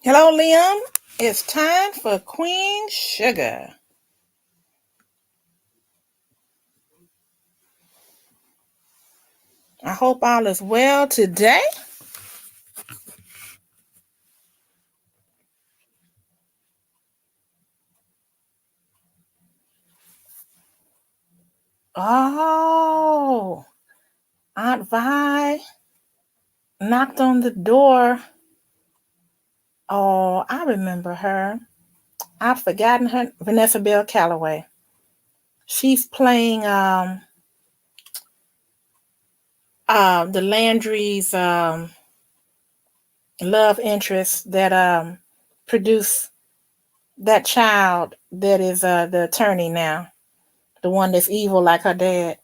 Hello, Liam. It's time for Queen Sugar. I hope all is well today. Oh, Aunt Vi knocked on the door. Oh, I remember her. I've forgotten her. Vanessa Bell Calloway. She's playing the Landry's love interest that produced that child that is the attorney now, the one that's evil like her dad.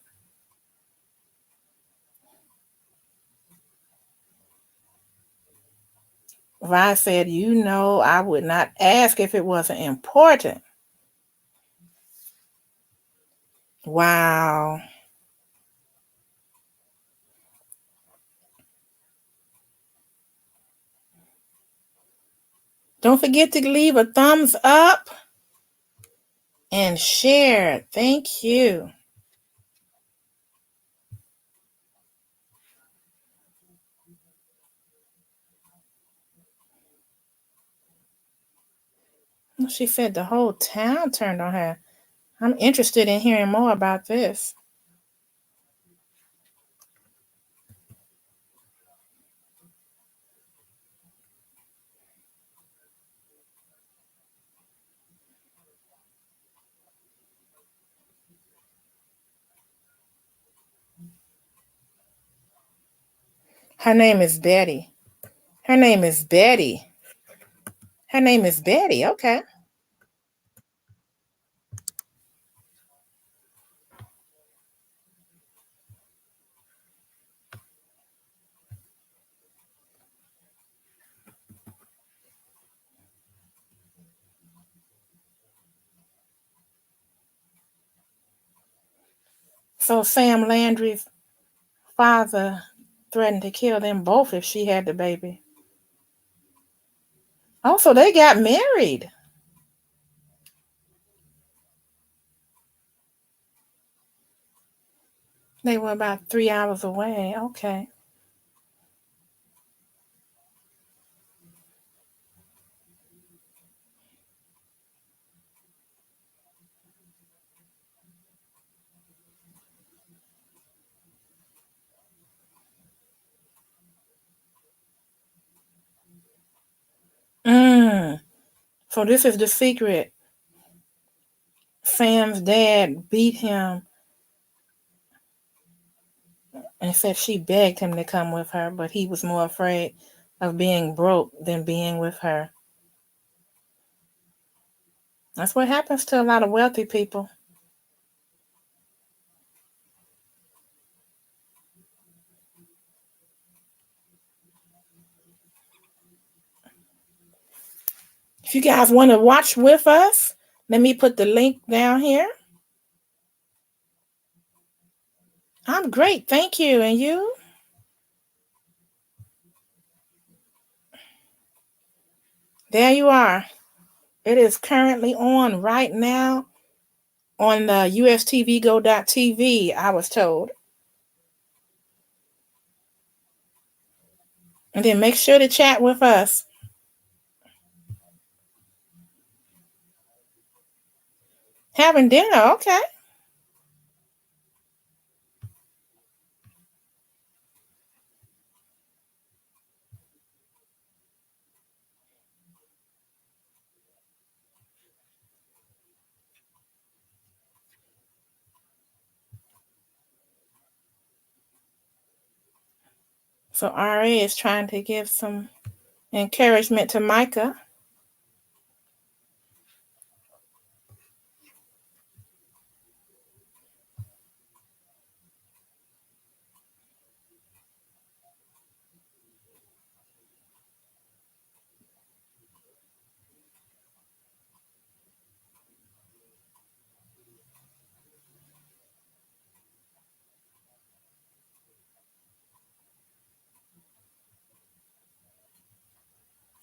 Vi said, I would not ask if it wasn't important. Wow. Don't forget to leave a thumbs up and share. Thank you. She said the whole town turned on her. I'm interested in hearing more about this. Her name is Betty. Her name is Betty. Her name is Betty. Okay. So Sam Landry's father threatened to kill them both if she had the baby. Oh, so they got married. They were about 3 hours away. Okay. So this is the secret. Sam's dad beat him and said she begged him to come with her, but he was more afraid of being broke than being with her. That's what happens to a lot of wealthy people. If you guys want to watch with us, let me put the link down here. I'm great, thank you. And you? There you are. It is currently on right now on the ustvgo.tv, I was told. And then make sure to chat with us. Having dinner, okay. So RA is trying to give some encouragement to Micah.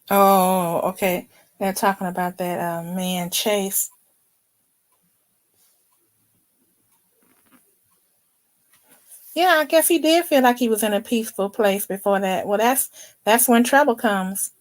Oh, okay. They're talking about that man Chase. Yeah, I guess he did feel like he was in a peaceful place before that. Well, that's when trouble comes.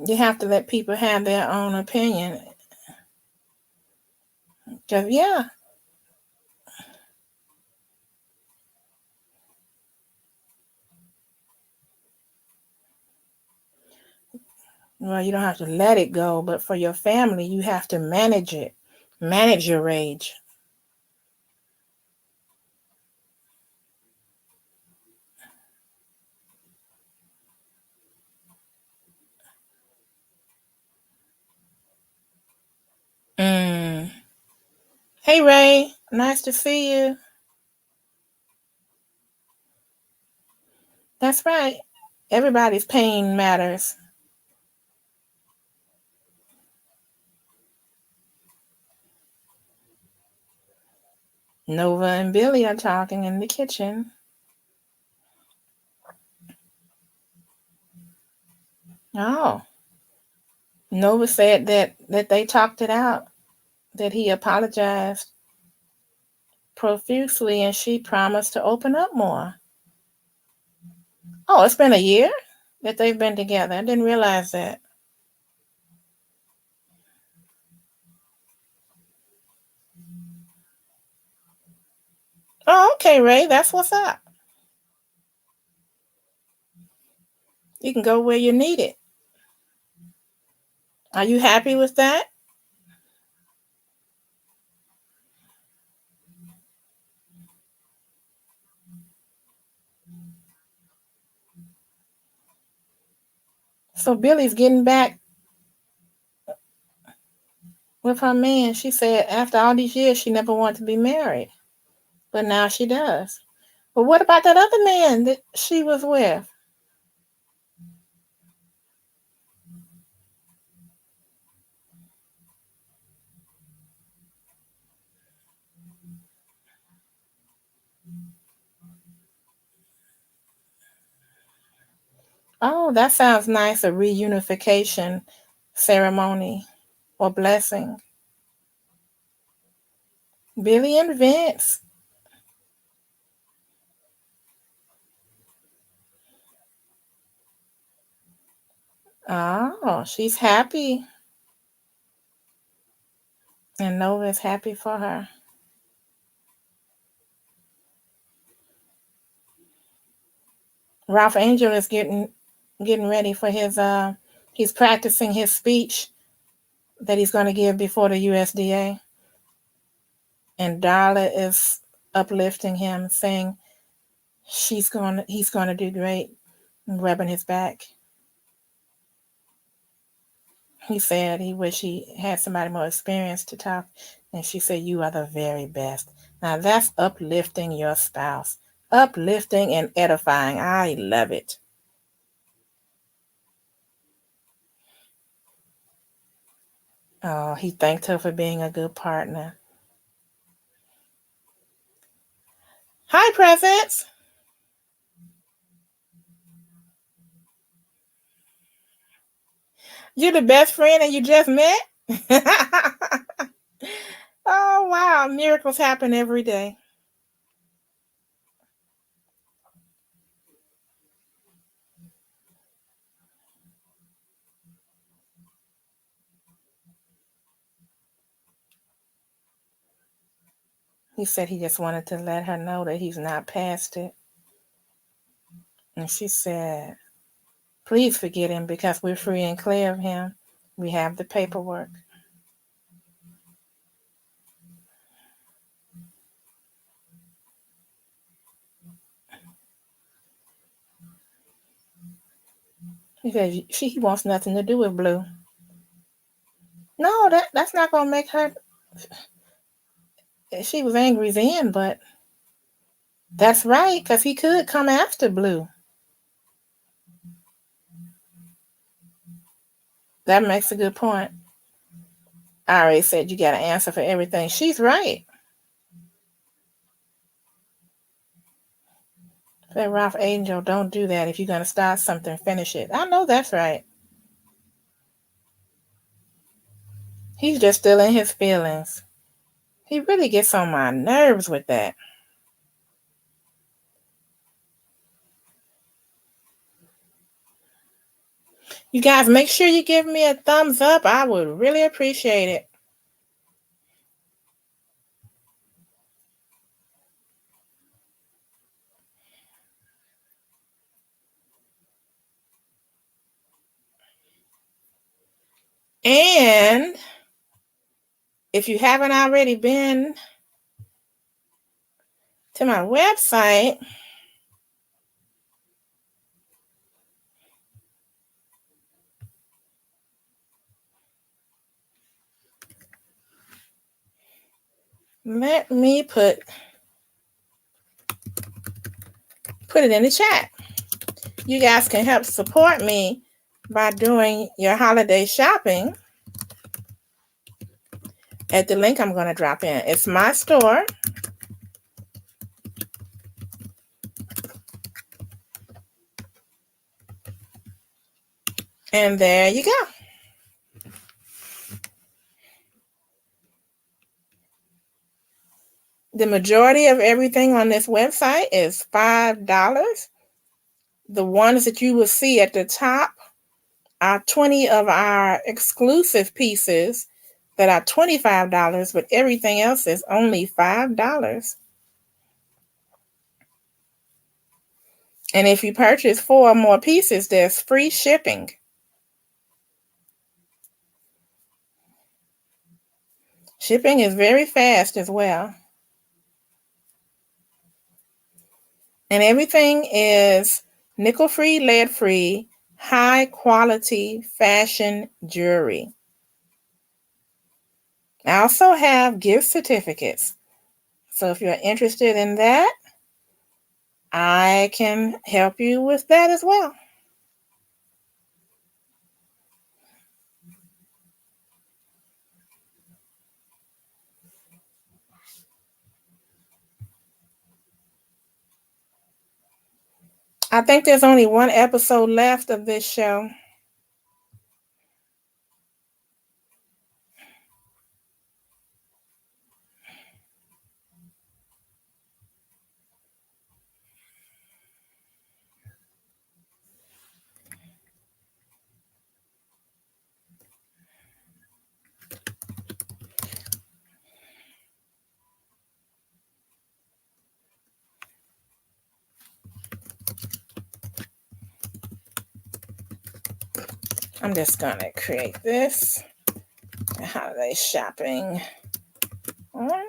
You have to let people have their own opinion. Cause yeah, well, you don't have to let it go, but for your family, you have to manage it. Manage your rage. Mm. Hey Ray, nice to see you. That's right. Everybody's pain matters. Nova and Billy are talking in the kitchen. Oh, Nova said that they talked it out, that he apologized profusely, and she promised to open up more. Oh, it's been a year that they've been together. I didn't realize that. Oh, okay, Ray, that's what's up. You can go where you need it. Are you happy with that? So Billy's getting back with her man. She said after all these years, she never wanted to be married, but now she does. But what about that other man that she was with? Oh, that sounds nice. A reunification ceremony or blessing. Billy and Vince. Oh, she's happy. And Nova's happy for her. Ralph Angel is getting ready for his he's practicing his speech that he's going to give before the USDA. And Darla is uplifting him, saying he's going to do great, and rubbing his back. He said he wished he had somebody more experienced to talk, and she said, "You are the very best." Now that's uplifting your spouse, uplifting and edifying. I love it. Oh, he thanked her for being a good partner. Hi, Presence. You're the best friend and you just met? Oh, wow. Miracles happen every day. He said he just wanted to let her know that he's not past it. And she said, please forget him because we're free and clear of him. We have the paperwork. He said he wants nothing to do with Blue. No, that's not gonna make her. She was angry then, but that's right, because he could come after Blue. That makes a good point. I already said you got an answer for everything. She's right. Said Ralph Angel, don't do that. If you're gonna start something, finish it. I know that's right. He's just still in his feelings. He really gets on my nerves with that. You guys, make sure you give me a thumbs up. I would really appreciate it. And if you haven't already been to my website, let me put it in the chat. You guys can help support me by doing your holiday shopping at the link I'm going to drop in. It's my store. And there you go. The majority of everything on this website is $5. The ones that you will see at the top are 20 of our exclusive pieces that are $25, but everything else is only $5. And if you purchase 4 or more pieces, there's free shipping. Shipping is very fast as well. And everything is nickel-free, lead-free, high-quality fashion jewelry. I also have gift certificates. So if you're interested in that, I can help you with that as well. I think there's only one episode left of this show. I'm just going to create this holiday shopping one.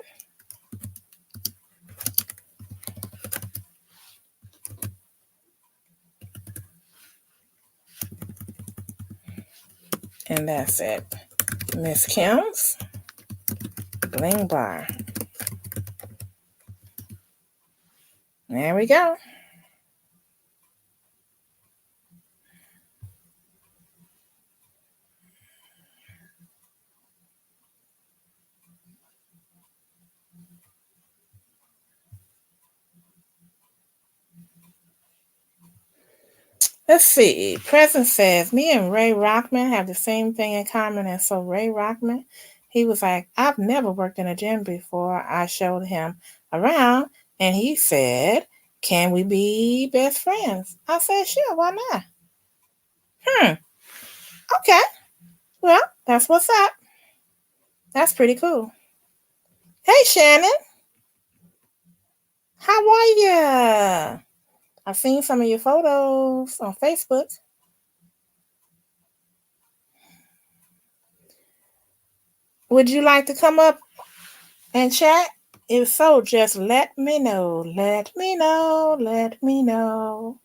And that's it. Miss Kim's Bling Bar. There we go. Let's see. Present says, me and Ray Rockman have the same thing in common. And so Ray Rockman, he was like, I've never worked in a gym before. I showed him around and he said, can we be best friends? I said, sure, why not? Okay. Well, that's what's up. That's pretty cool. Hey, Shannon. How are you? I've seen some of your photos on Facebook. Would you like to come up and chat? If so, just let me know. Let me know. Let me know.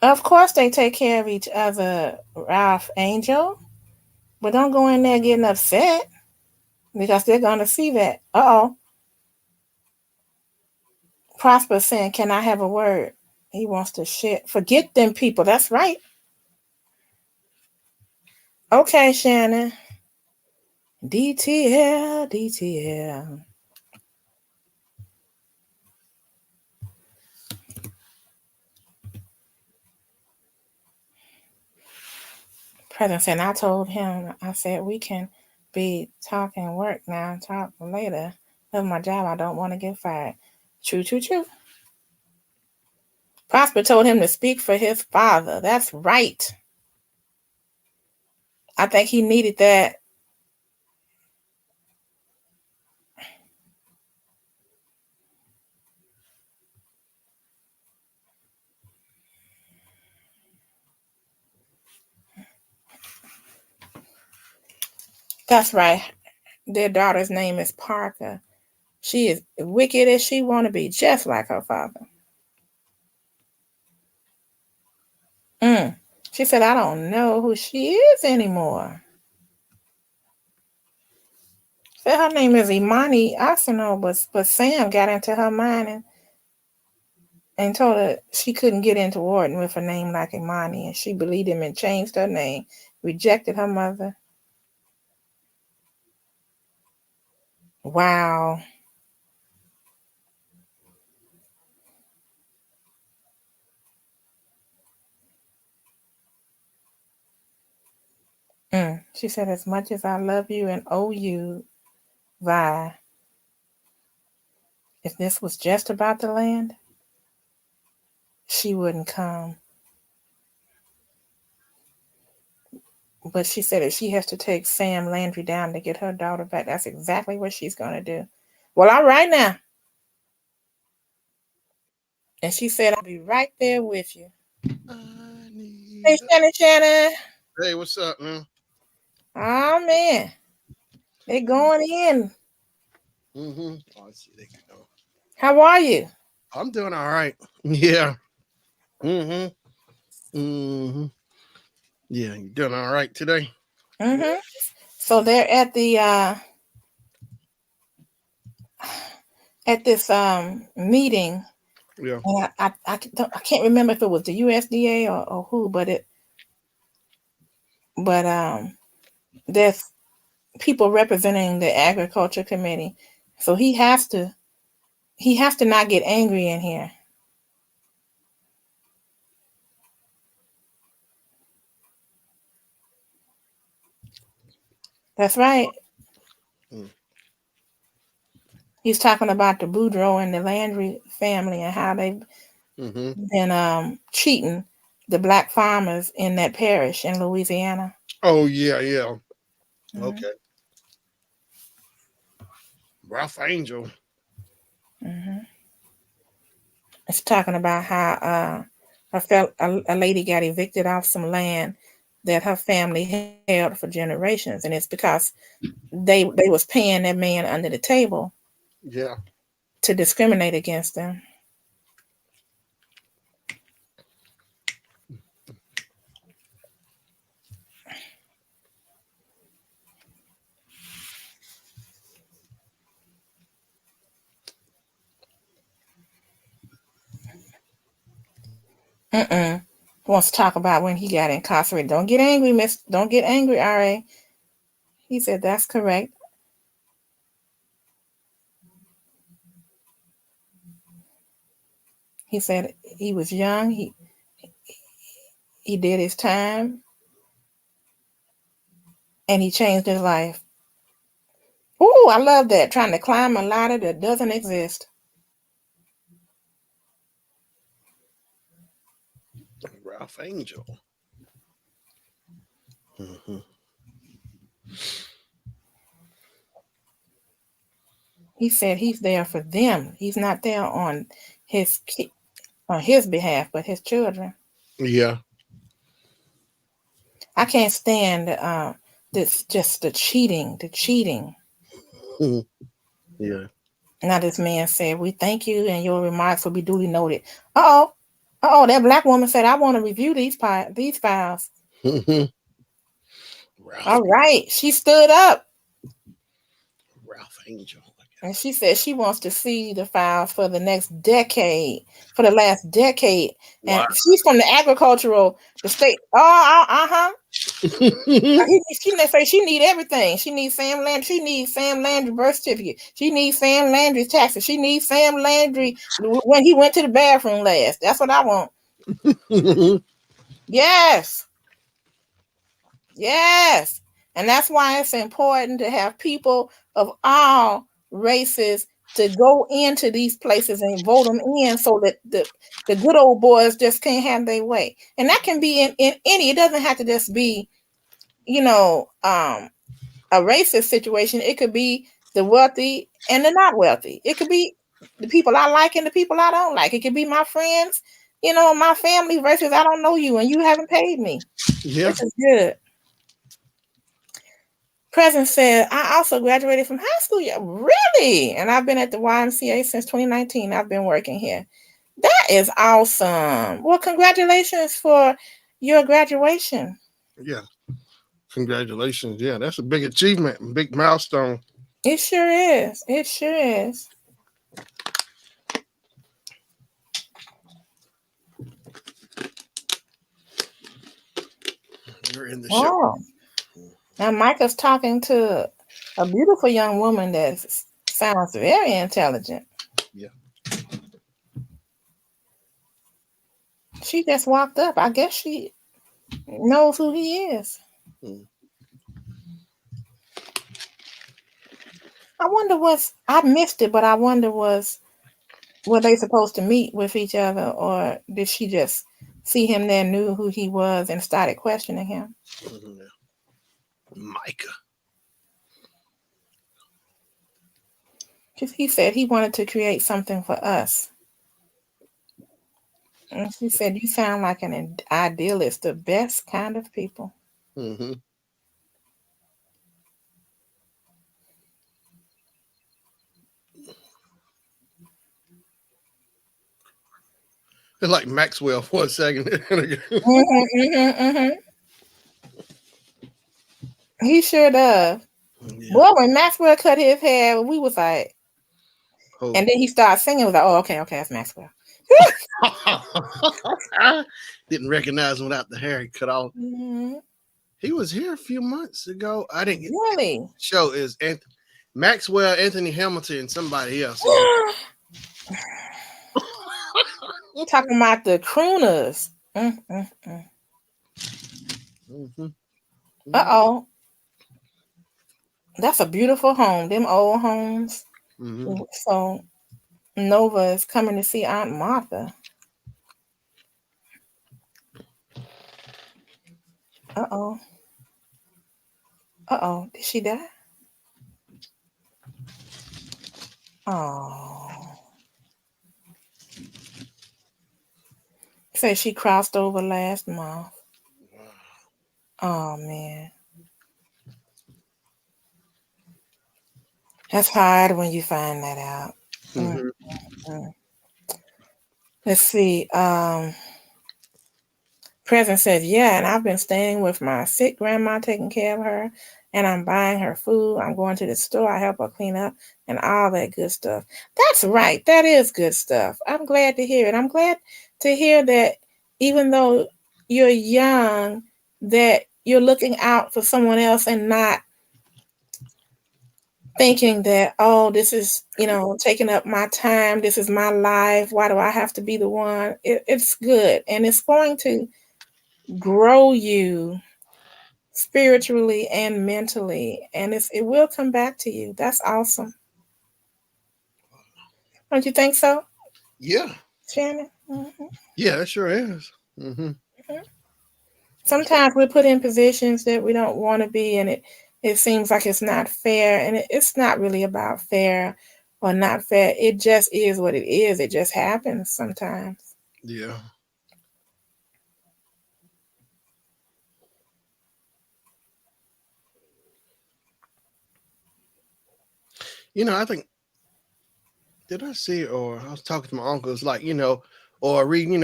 Of course, they take care of each other, Ralph Angel. But don't go in there getting upset because they're going to see that. Uh-oh. Prosper saying, can I have a word? He wants to share. Forget them people. That's right. Okay, Shannon. DTL, DTL. President said, I told him, I said, we can be talking work now, talk later. That's my job. I don't want to get fired. True, true, true. Prosper told him to speak for his father. That's right. I think he needed that. That's right. Their daughter's name is Parker. She is wicked as she want to be, just like her father. She said, I don't know who she is anymore. Said her name is Imani Arsenal, but Sam got into her mind and told her she couldn't get into Wharton with a name like Imani, and she believed him and changed her name, rejected her mother. Wow. She said, as much as I love you and owe you, Vi, if this was just about the land, she wouldn't come. But she said if she has to take Sam Landry down to get her daughter back, that's exactly what she's going to do. Well, all right now. And she said, I'll be right there with you. Hey, Shannon. Hey, what's up, man? Oh, man. They're going in. Oh, I see they can go. How are you? I'm doing all right. Yeah. Mm-hmm. Mm-hmm. Yeah, you doing all right today? So they're at the at this meeting. Yeah. And I can't remember if it was the USDA or who, but there's people representing the agriculture committee. So he has to not get angry in here. That's right. He's talking about the Boudreaux and the Landry family and how they've been cheating the black farmers in that parish in Louisiana. Oh, yeah, yeah. Okay. Ralph Angel. It's talking about how a lady got evicted off some land that her family held for generations, and it's because they was paying that man under the table. Yeah. To discriminate against them. Wants to talk about when he got incarcerated. Don't get angry, Miss. Don't get angry, R.A. He said that's correct. He said he was young. He did his time, and he changed his life. Ooh, I love that. Trying to climb a ladder that doesn't exist. Ralph Angel. He said he's there for them. He's not there on his behalf, but his children. Yeah. I can't stand this, just the cheating. Yeah. Now this man said, we thank you and your remarks will be duly noted. Uh-oh. Oh, that black woman said, "I want to review these files." Ralph, All right, she stood up. Ralph Angel. And she said she wants to see the files for the next decade, for the last decade. Wow. And she's from the state. Oh, uh-huh. She say she need everything. She needs Sam Landry. She needs Sam Landry birth certificate. She needs Sam Landry's taxes. She needs Sam Landry when he went to the bathroom last. That's what I want. Yes. Yes. And that's why it's important to have people of all races to go into these places and vote them in so that the good old boys just can't have their way. And that can be in any, it doesn't have to just be, a racist situation. It could be the wealthy and the not wealthy. It could be the people I like and the people I don't like. It could be my friends, my family versus I don't know you and you haven't paid me. Yeah. This is good. President said, I also graduated from high school. Yeah, really? And I've been at the YMCA since 2019. I've been working here. That is awesome. Well, congratulations for your graduation. Yeah. Congratulations. Yeah, that's a big achievement, big milestone. It sure is. It sure is. You're in the show. Now Micah's talking to a beautiful young woman that sounds very intelligent. Yeah. She just walked up. I guess she knows who he is. I wonder I missed it, but I wonder were they supposed to meet with each other, or did she just see him there, knew who he was, and started questioning him? Micah. He said he wanted to create something for us. And she said, you sound like an idealist, the best kind of people. Mm-hmm. It's like Maxwell for a second. He sure does. Yeah. Well, when Maxwell cut his hair, we was like, and then he started singing. Was like, oh, okay, that's Maxwell. Didn't recognize him without the hair he cut off. Mm-hmm. He was here a few months ago. I didn't get really. Show is Maxwell, Anthony Hamilton, and somebody else. Talking about the crooners. Mm-hmm. Uh-oh. That's a beautiful home. Them old homes. Mm-hmm. So Nova is coming to see Aunt Martha. Uh-oh. Uh-oh. Did she die? Oh. Say she crossed over last month. Oh, man. That's hard when you find that out. Mm-hmm. Mm-hmm. Let's see. President says, yeah, and I've been staying with my sick grandma, taking care of her, and I'm buying her food. I'm going to the store. I help her clean up and all that good stuff. That's right. That is good stuff. I'm glad to hear it. I'm glad to hear that even though you're young, that you're looking out for someone else and not thinking that, oh, this is, taking up my time. This is my life. Why do I have to be the one? It's good. And it's going to grow you spiritually and mentally. And it will come back to you. That's awesome. Don't you think so? Yeah. Shannon? Mm-hmm. Yeah, it sure is. Mm-hmm. Mm-hmm. Sometimes we're put in positions that we don't want to be, and it seems like it's not fair, and it's not really about fair or not fair. It just is what it is. It just happens sometimes. Yeah. I think, did I see, or I was talking to my uncle, it's like, or reading,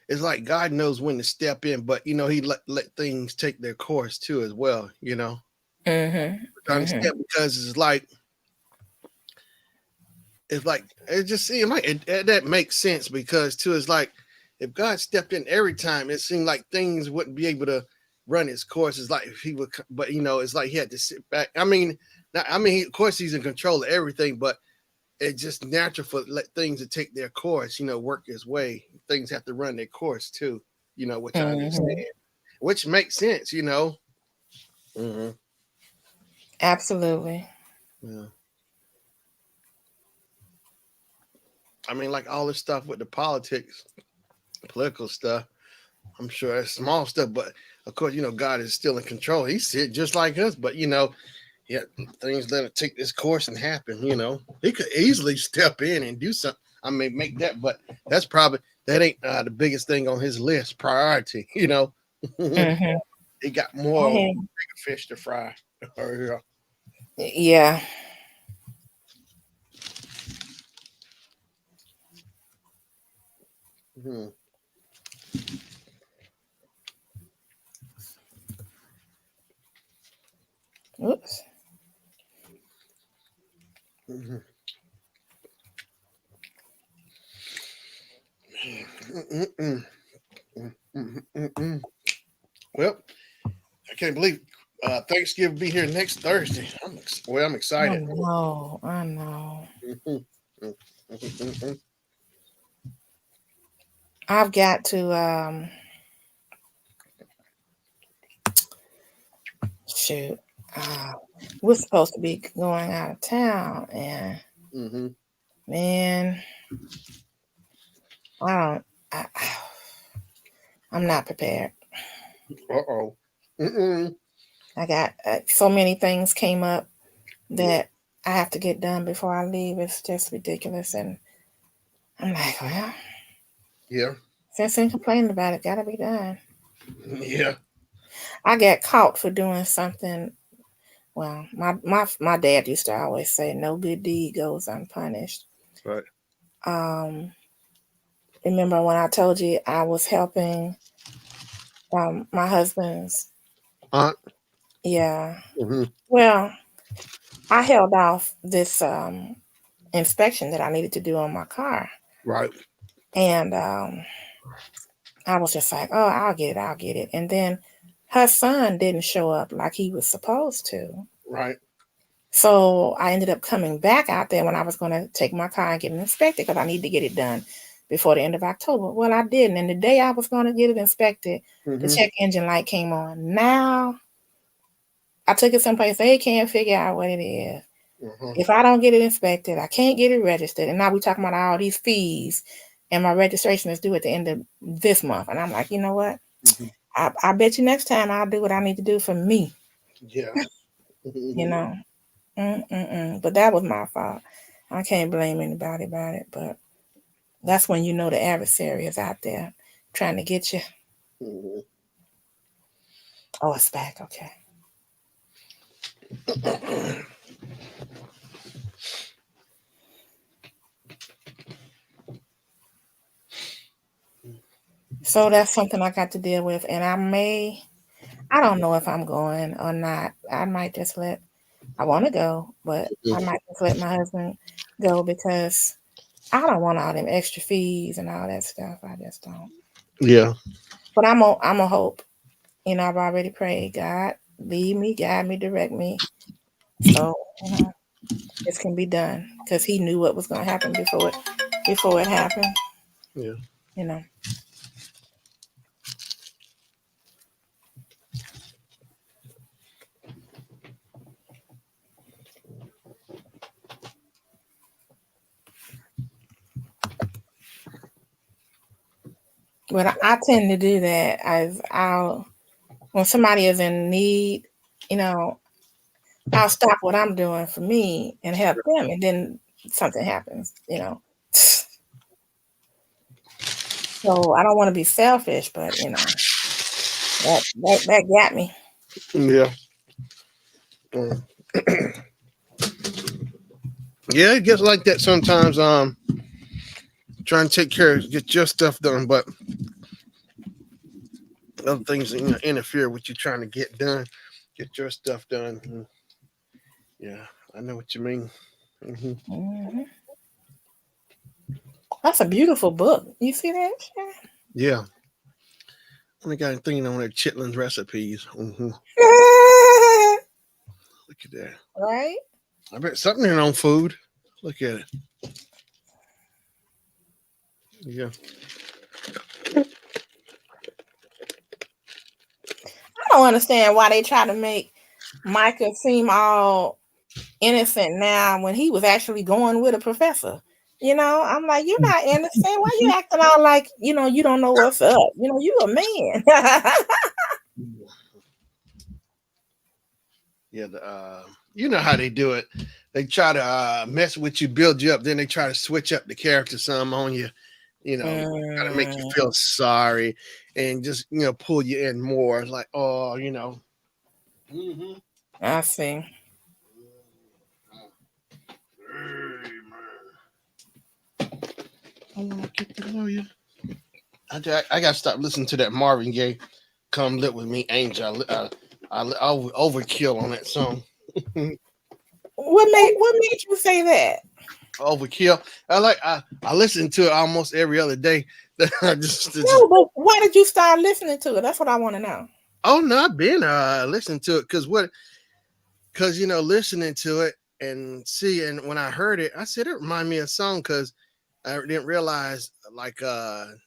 it's like God knows when to step in, but he let things take their course too as well, Mm-hmm. to Mm-hmm. understand, because it's like it just seemed like that makes sense, because too it's like if God stepped in every time, it seemed like things wouldn't be able to run its course. It's like if he would, but it's like he had to sit back. Of course he's in control of everything, but it's just natural for let things to take their course, work its way. Things have to run their course too, which I understand, Mm-hmm. which makes sense. Mm-hmm. Absolutely. Yeah. Like all this stuff with the political stuff. I'm sure that's small stuff, but of course, God is still in control. He's sit just like us, but yeah, things let it take this course and happen. He could easily step in and do something. Make that, but that ain't the biggest thing on his list priority. Mm-hmm. He got more Okay. bigger fish to fry. Yeah. Yeah. Mhm. Oops. Mhm. Mm-mm. Mm-mm. Well, I can't believe Thanksgiving will be here next Thursday. I'm I excited. know. I know. Mhm. Mhm. I've got to shoot. Uh, we're supposed to be going out of town, and Mhm. man, I don't. I, I'm not prepared. Uh-oh. Mm-mm. I got so many things came up that I have to get done before I leave. It's just ridiculous, and I'm like, well, Yeah. since I'm complaining about it, gotta be done. Yeah. I got caught for doing something. Well, my dad used to always say, "No good deed goes unpunished." Right. Um, remember when I told you I was helping my husband's? Aunt. Yeah. Mhm. Well, I held off this inspection that I needed to do on my car, Right. and I was just like, "Oh, I'll get it." And then her son didn't show up like he was supposed to. Right. So I ended up coming back out there when I was going to take my car and get it inspected because I need to get it done before the end of October. Well, I didn't. And the day I was going to get it inspected, the Mhm. check engine light came on. Now I took it someplace they can't figure out what it is. Mhm. If I don't get it inspected, I can't get it registered. And now we're talking about all these fees, and my registration is due at the end of this month. And I'm like, you know what? Mhm. I bet you next time I'll do what I need to do for me, Yeah. you Mhm. know? Mm-mm-mm. But that was my fault. I can't blame anybody about it. But that's when you know the adversary is out there trying to get you. Mhm. Oh, it's back. Okay. So that's something I got to deal with. And I don't know if I'm going or not. I might just I want to go, but I might just let my husband go because I don't want all them extra fees and all that stuff. I just don't. Yeah. But I'm a hope. I've already prayed. God, lead me, guide me, direct me. So this can be done because He knew what was going to happen before it happened. Yeah. You know. But I tend to do that. I'll when somebody is in need, you know, I'll stop what I'm doing for me and help them, and then something happens. So I don't want to be selfish, but that got me. Yeah. Mm. Yeah, it gets like that sometimes. trying to take care of get your stuff done, but other things interfere with you trying to get done, get your stuff done. Yeah, I know what you mean. Mm-hmm. That's a beautiful book. You see that? Yeah. Only got anything on their chitlins recipes. Look at that. Right? I bet something in on food. Look at it. Yeah. I don't understand why they try to make Micah seem all innocent now when he was actually going with a professor. I'm like, you're not innocent. Why you acting all like, you don't know what's up? You a man. Yeah. You know how they do it. They try to mess with you, build you up. Then they try to switch up the character some on you. Try to make you feel sorry and just pull you in more. Like, oh, I see. I want to get to know you. I got to stop listening to that Marvin Gaye "Come Live with Me, Angel." I overkill on that song. What made you say that? Overkill. I listen to it almost every other day. No, but why did you start listening to it? That's what I want to know. Oh no, I've been listening to it because listening to it and seeing when I heard it, I said it reminded me of a song because I didn't realize like the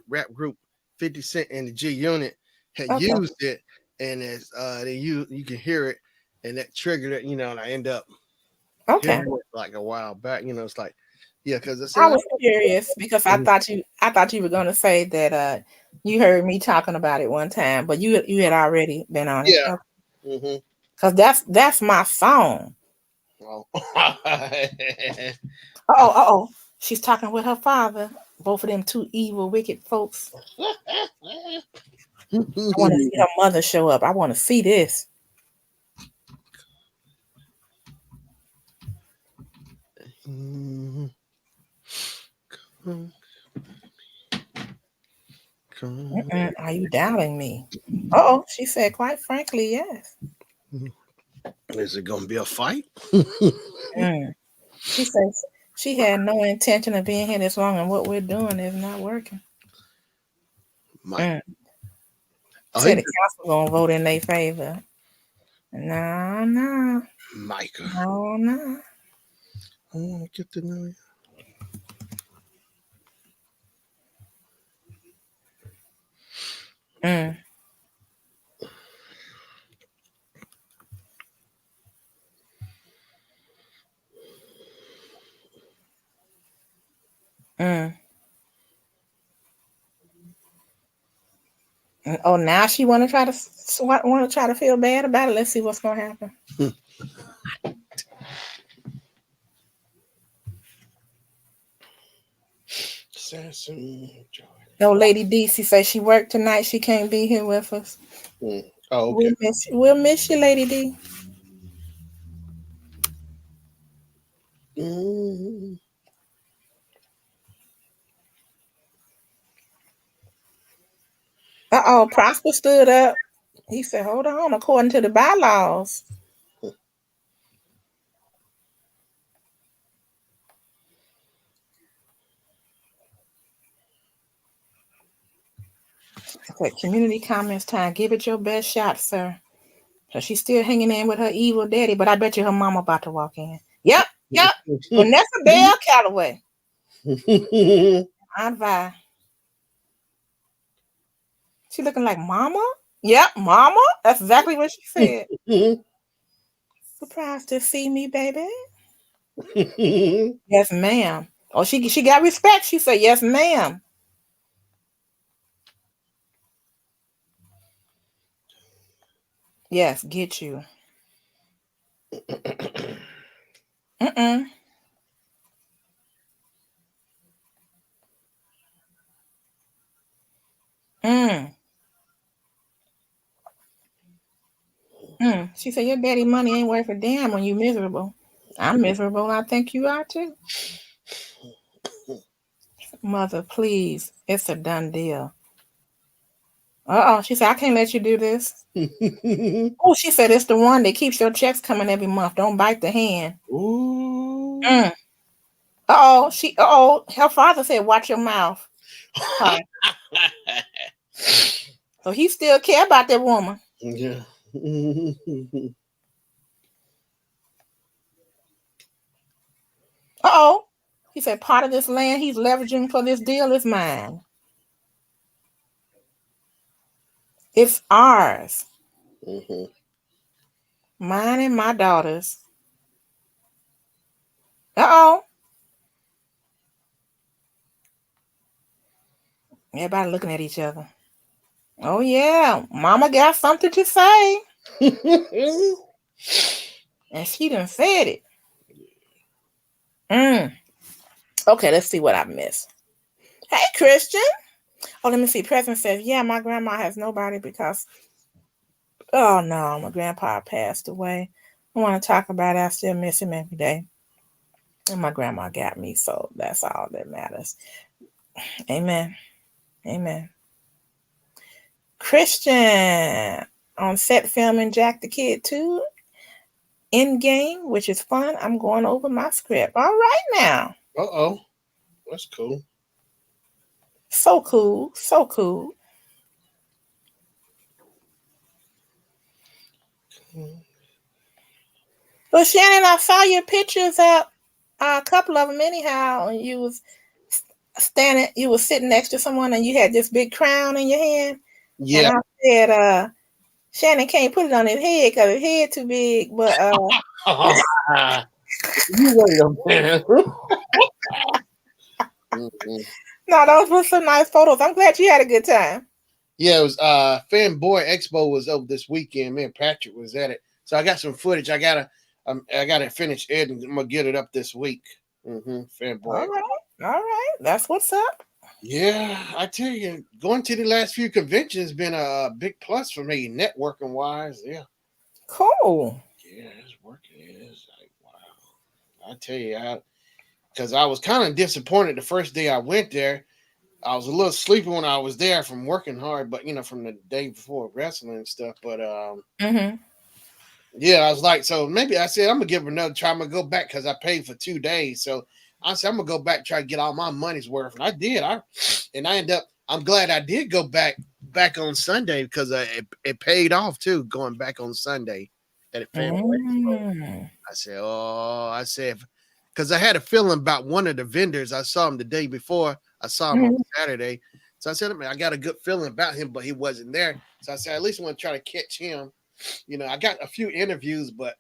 rap group 50 Cent and the G Unit had used it, and it's you can hear it, and that triggered it, and I end up hearing it like a while back. It's like, yeah, because I was curious because I thought you were gonna say that you heard me talking about it one time, but you had already been on it. Yeah. Okay. Because that's my song. Oh. She's talking with her father. Both of them two evil, wicked folks. I want to see her mother show up. I want to see this. Are you doubting me? Oh, she said, quite frankly, yes. Is it going to be a fight? She says she had no intention of being here this long, and what we're doing is not working. Said the council gonna vote in their favor. No. Micah. No. I want to get to know you. Oh, now she want to try to feel bad about it. Let's see what's gonna happen. No, Lady D, she says she worked tonight. She can't be here with us. Oh, okay. We'll miss you, Lady D. Prosper stood up. He said, hold on, according to the bylaws. Okay, community comments time. Give it your best shot, sir. So she's still hanging in with her evil daddy, but I bet you her mama about to walk in. Yep. Vanessa Bell Calloway. Aunt Vi. She looking like mama? Yep, mama. That's exactly what she said. Surprised to see me, baby. Yes, ma'am. Oh, she got respect. She said, yes, ma'am. Yes, get you. She said, your daddy money ain't worth a damn when you miserable. I'm miserable. I think you are too. Mother, please. It's a done deal. Uh-oh. She said, I can't let you do this. Oh, she said, it's the one that keeps your checks coming every month. Don't bite the hand. Ooh. Mm. Uh-oh. Her father said, watch your mouth. So he still care about that woman. Yeah. Uh-oh. He said, part of this land he's leveraging for this deal is mine. It's ours. Mm-hmm. Mine and my daughter's. Uh-oh. Everybody looking at each other. Oh, yeah. Mama got something to say. And she done said it. Okay, let's see what I missed. Hey, Christian. Oh, let me see. President says, yeah, my grandma has nobody because, oh, no, my grandpa passed away. I want to talk about it. I still miss him every day. And my grandma got me, so that's all that matters. Amen. Amen. Christian on set filming Jack the Kid 2 Endgame, which is fun. I'm going over my script. All right now. Uh-oh. That's cool. So cool. So cool. Well, Shannon, I saw your pictures up, a couple of them anyhow, and you was sitting next to someone and you had this big crown in your hand. Yeah. And I said, Shannon can't put it on his head because his head too big, but you wait a minute. No, those were some nice photos. I'm glad you had a good time. Yeah, it was Fanboy Expo was over this weekend. Me and Patrick was at it. So I got some footage. I gotta finish editing. I'm gonna get it up this week. Fanboy. All right. That's what's up. Yeah, I tell you, going to the last few conventions has been a big plus for me, networking wise. Yeah. Cool. Yeah, it's working. It's like wow. I tell you, because I was kind of disappointed the first day I went there. I was a little sleepy when I was there from working hard, but from the day before wrestling and stuff. But yeah, I was like, so maybe I said I'm gonna give it another try. I'm gonna go back because I paid for 2 days. So I said I'm gonna go back try to get all my money's worth, and I did. I ended up. I'm glad I did go back on Sunday because it paid off too. Going back on Sunday at Fanboy. I said, because I had a feeling about one of the vendors. I saw him the day before. I saw him on Saturday. So I said, I got a good feeling about him, but he wasn't there. So I said, at least I want to try to catch him. I got a few interviews, but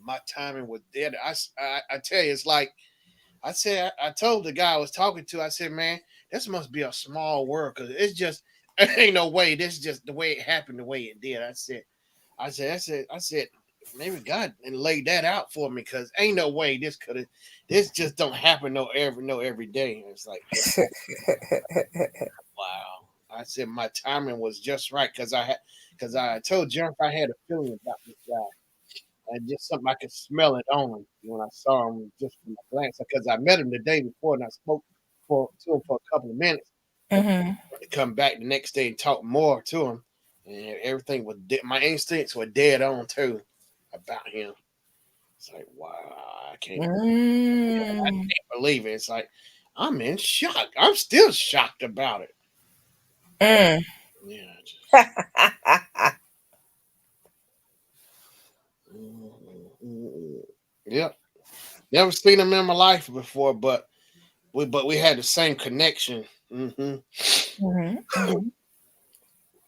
my timing was dead. I tell you, it's like I said, I told the guy I was talking to, I said, man, this must be a small world because it's just, ain't no way. This is just the way it happened, the way it did. I said, maybe God and laid that out for me because ain't no way this just don't happen every day. It's like wow. I said my timing was just right because I told Jennifer I had a feeling about this guy. And just something I could smell it on him when I saw him just from a glance because I met him the day before and I spoke to him for a couple of minutes. To come back the next day and talk more to him, and everything was my instincts were dead on too about him. It's like wow, I can't believe it. It's like I'm in shock. I'm still shocked about it. Yeah. Yep. Never seen him in my life before, but we had the same connection.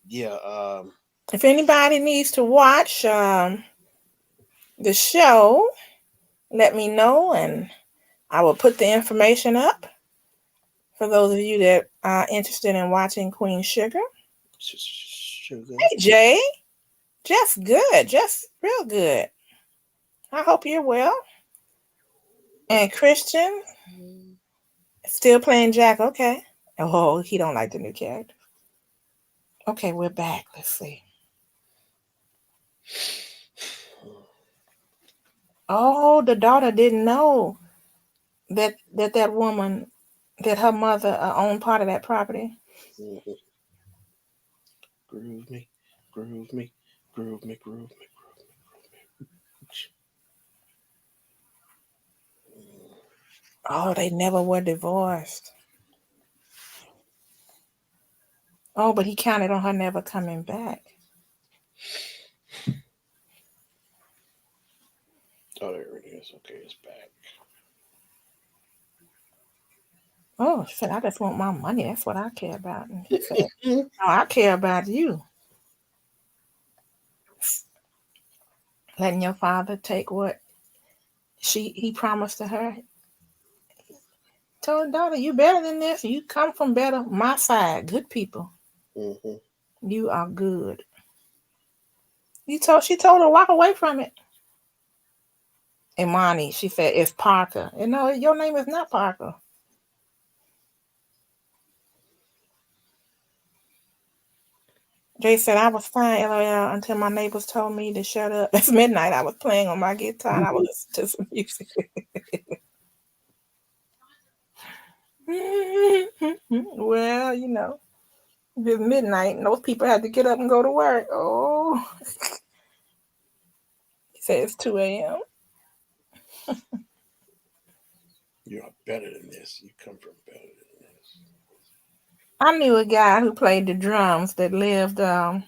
Yeah. If anybody needs to watch the show, let me know and I will put the information up for those of you that are interested in watching Queen Sugar. Hey, Jay. Just good. Just real good. I hope you're well. And Christian, still playing Jack. Okay. Oh, he don't like the new character. Okay, we're back. Let's see. Oh, the daughter didn't know that woman Did her mother own part of that property? Mhm. Groove me, groove me, groove me, groove me, groove me. Oh, they never were divorced. Oh, but he counted on her never coming back. Oh, there it is. Okay, it's back. Oh, she said, I just want my money. That's what I care about. And he said, no, I care about you. Letting your father take what he promised to her. Told her daughter, you better than this. You come from better, my side, good people. Mm-hmm. You are good. She told her walk away from it. Imani, she said, it's Parker. You know, your name is not Parker. Jay said, I was fine, LOL, until my neighbors told me to shut up. It's midnight. I was playing on my guitar and I was listening to some music. Well, you know, it's midnight and those people had to get up and go to work. Oh, he said it's 2 a.m. You are better than this. You come from better than this. I knew a guy who played the drums that lived in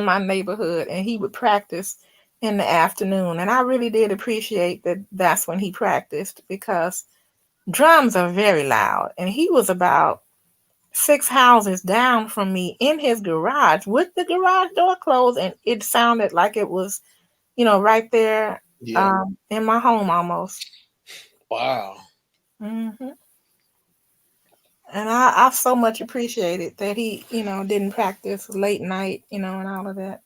my neighborhood, and he would practice in the afternoon. And I really did appreciate that that's when he practiced, because drums are very loud. And he was about 6 houses down from me in his garage with the garage door closed, and it sounded like it was, you know, right there Yeah. in my home almost. Wow. Hmm. And I so much appreciated that he, you know, didn't practice late night, you know, and all of that.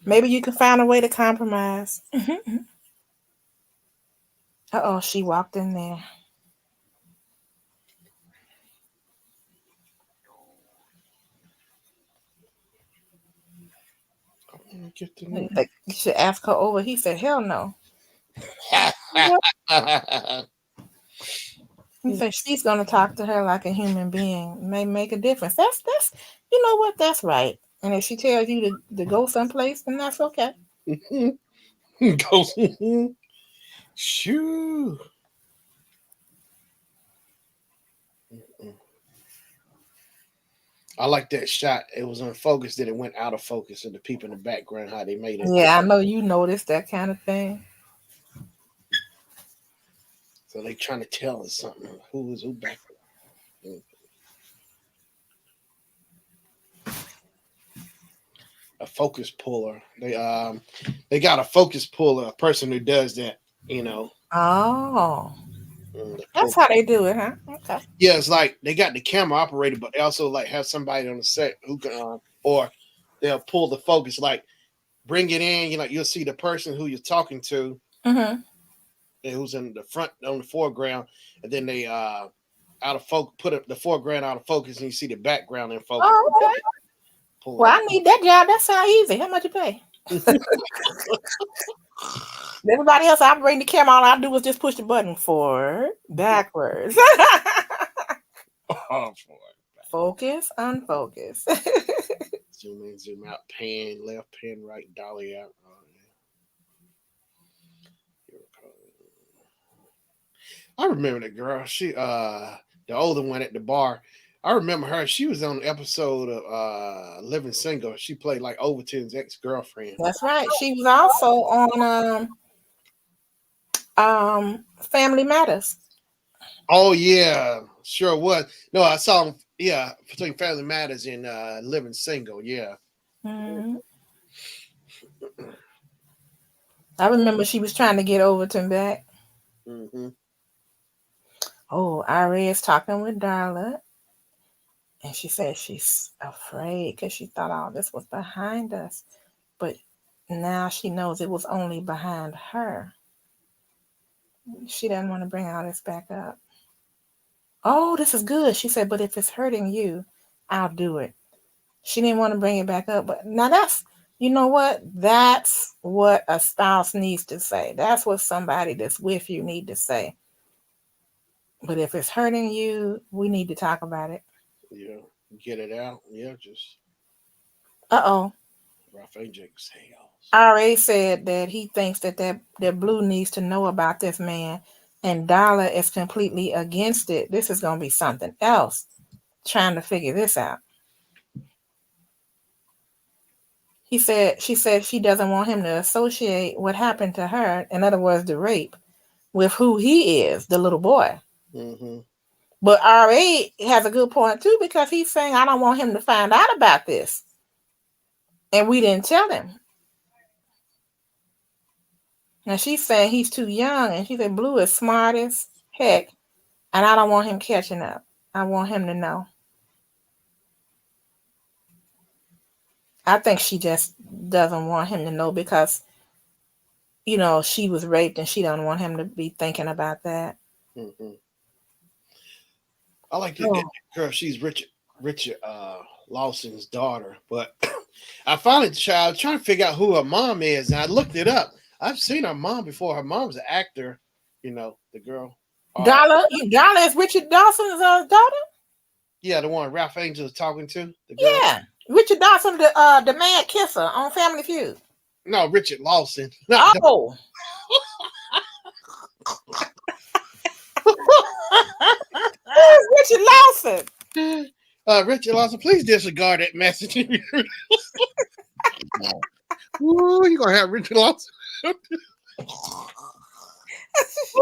Maybe you can find a way to compromise. Uh-oh, she walked in there. Get the You number. should ask her over. He said, hell no. He said she's gonna talk to her like a human being. May make a difference. That's you know what, that's right. And if she tells you to go someplace, then that's okay. Go. Shoo. I like that shot. It was on focus, then it went out of focus, and the people in the background, how they made it. Yeah, I know you noticed that kind of thing. So they trying to tell us something. Who is who back? A focus puller. They got a focus puller, a person who does that. You know. Oh, They that's pull. how they do it, huh? Okay. Yeah, it's like they got the camera operated, but they also like have somebody on the set who can, or they'll pull the focus, like bring it in. You know, you'll see the person who you're talking to, Mm-hmm. and who's in the front on the foreground, and then they out of focus, put the foreground out of focus, and you see the background in focus. Oh, okay. Pull Well, I need that job. That sounds easy. How much you pay? it. Everybody else operating the camera, all I do is just push the button forward, backwards. Oh, boy. Focus, unfocus. Zoom in, zoom out, pan left, pan right, dolly out. Oh, yeah. I remember the girl. She the older one at the bar. I remember her. She was on an episode of Living Single. She played like Overton's ex-girlfriend. That's right. She was also on Family Matters. Oh yeah, sure was. No, I saw him. Yeah, between Family Matters and Living Single. Yeah. Mm-hmm. I remember she was trying to get Overton back. Mm-hmm. Oh, Ari is talking with Darla, and she said she's afraid because she thought all this was behind us, but now she knows it was only behind her. She doesn't want to bring all this back up. Oh, this is good. She said, but if it's hurting you, I'll do it. She didn't want to bring it back up, but now You know what? That's what a spouse needs to say. That's what somebody that's with you need to say. But if it's hurting you, we need to talk about it. Yeah, get it out. Yeah, just Uh-oh. Ralph Ajax Hales. RA said that he thinks that Blue needs to know about this man, and Dollar is completely against it. This is going to be something else. Trying to figure this out. She said she doesn't want him to associate what happened to her, in other words, the rape, with who he is, the little boy. Mm-hmm. But RA has a good point too, because he's saying, I don't want him to find out about this. And we didn't tell him. And she's saying he's too young. And she said, Blue is smart as heck. And I don't want him catching up. I want him to know. I think she just doesn't want him to know because, you know, she was raped and she don't want him to be thinking about that. Mm-hmm. I like that girl. She's Richard Lawson's daughter. But I finally tried trying to figure out who her mom is, and I looked it up. I've seen her mom before. Her mom's an actor. You know, the girl. Dollar is Richard Dawson's daughter? Yeah, the one Ralph Angel is talking to. The girl. Yeah. Richard Dawson, the mad kisser on Family Feud. No, Richard Lawson. Oh. Who's Richard Lawson? Richard Lawson, please disregard that message. Ooh, you're going to have Richard Lawson. Who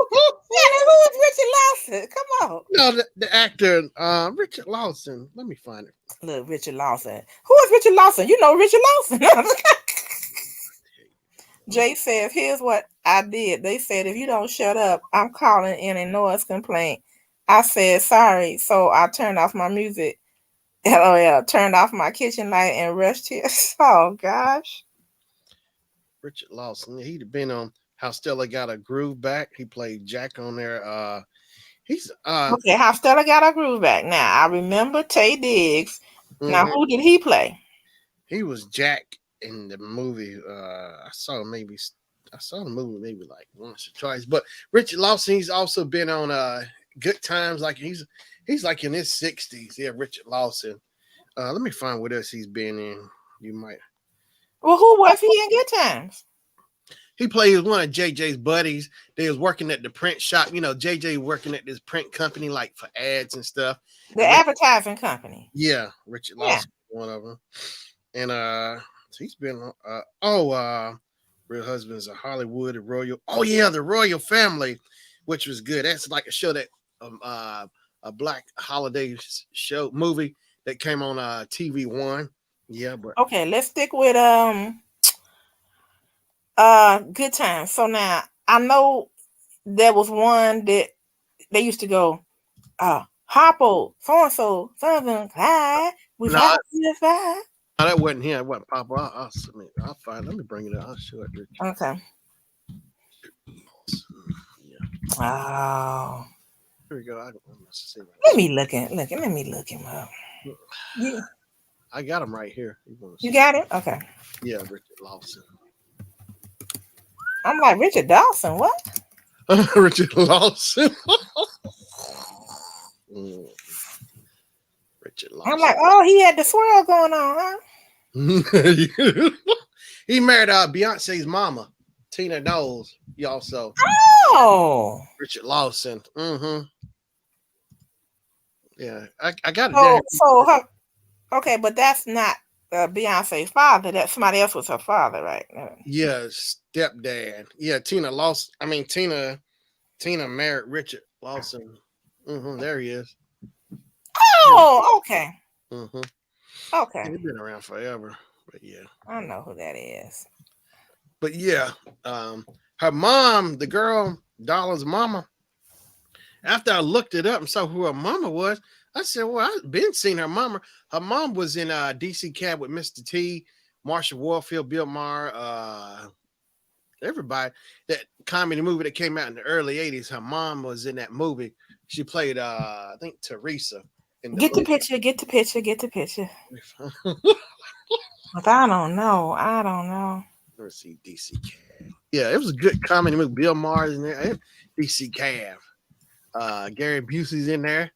is Richard Lawson? Come on. No, the actor, Richard Lawson. Let me find it. Look, Richard Lawson. Who is Richard Lawson? You know Richard Lawson. Jay says, here's what I did. They said, if you don't shut up, I'm calling in a noise complaint. I said, sorry. So I turned off my music. LOL. Turned off my kitchen light and rushed here. Oh, gosh. Richard Lawson. He'd been on How Stella Got a Groove Back. He played Jack on there. He's okay, How Stella Got a Groove Back. Now, I remember Taye Diggs. Mm-hmm. Now, who did he play? He was Jack in the movie. I saw the movie maybe like once or twice. But Richard Lawson, he's also been on Good Times. Like he's like in his 60s. Yeah, Richard Lawson. Let me find what else he's been in. You might. Well, who was he in Good Times? He played one of JJ's buddies. They was working at the print shop. You know, JJ working at this print company, like for ads and stuff. The advertising company. Yeah, Richard Lawson, one of them. And so he's been Real Husbands of Hollywood, the Royal. Oh yeah, the Royal Family, which was good. That's like a show that a black holiday show movie that came on TV One. Yeah, but okay, let's stick with Good Times. So now I know there was one that they used to go Harpo, so-and-so, something, hi, we got this vibe. No, that wasn't him. It wasn't Papa. I'll find. Let me bring it up. I'll show it. Richard. Okay. Yeah. Oh. Here we go. Let me look him up. Yeah. I got him right here. You got it? Okay. Yeah, Richard Lawson. I'm like, Richard Dawson, what? Richard Lawson. Richard Lawson. I'm like, oh, he had the swirl going on, huh? He married Beyonce's mama, Tina Knowles. He also. Oh. Richard Lawson. Mm-hmm. Yeah, I got it. Okay, but that's not Beyonce's father. That somebody else was her father, right? Yeah, stepdad. Yeah, Tina Lawson. I mean, Tina married Richard Lawson. Mm-hmm. There he is. Oh, okay. Mm-hmm. Okay. He's been around forever, but yeah. I know who that is. But yeah, her mom, the girl, Dollar's mama. After I looked it up and saw who her mama was, I said, well, I've been seeing her mama. Her mom was in DC Cab with Mr. T, Marsha Warfield, Bill Maher, everybody. That comedy movie that came out in the early 80s. Her mom was in that movie. She played, I think, Teresa. Get the picture. But I don't know. I don't know. Let's see, DC Cav. Yeah, it was a good comedy movie. Bill Maher's in there. DC Cav. Gary Busey's in there.